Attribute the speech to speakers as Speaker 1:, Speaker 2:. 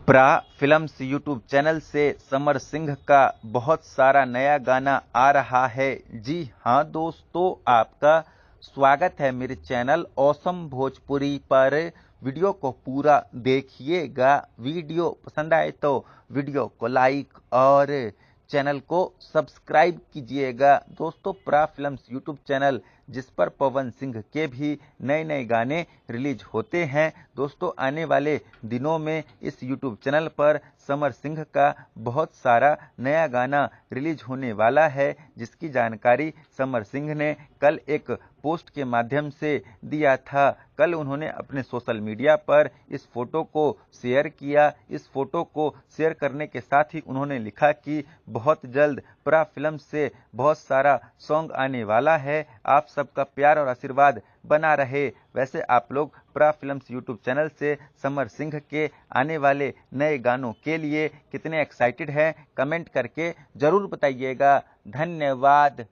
Speaker 1: प्रा films YouTube channel से समर सिंह का बहुत सारा नया गाना आ रहा है। जी हाँ दोस्तों, आपका स्वागत है मेरे चैनल ऑसम भोजपुरी पर। वीडियो को पूरा देखिएगा। वीडियो पसंद आए तो वीडियो को लाइक और चैनल को सब्सक्राइब कीजिएगा। दोस्तों, प्रा फिल्म्स यूट्यूब चैनल जिस पर पवन सिंह के भी नए नए गाने रिलीज होते हैं। दोस्तों, आने वाले दिनों में इस यूट्यूब चैनल पर समर सिंह का बहुत सारा नया गाना रिलीज होने वाला है, जिसकी जानकारी समर सिंह ने कल एक पोस्ट के माध्यम से दिया था। कल उन्होंने अपने सोशल मीडिया पर इस फोटो को शेयर किया। इस फोटो को शेयर करने के साथ ही उन्होंने लिखा कि बहुत जल्द प्रा फिल्म से बहुत सारा सॉन्ग आने वाला है। आप सबका प्यार और आशीर्वाद बना रहे। वैसे आप लोग प्रा फिल्म्स यूट्यूब चैनल से समर सिंह के आने वाले नए गानों के लिए कितने एक्साइटेड हैं, कमेंट करके जरूर बताइएगा। धन्यवाद।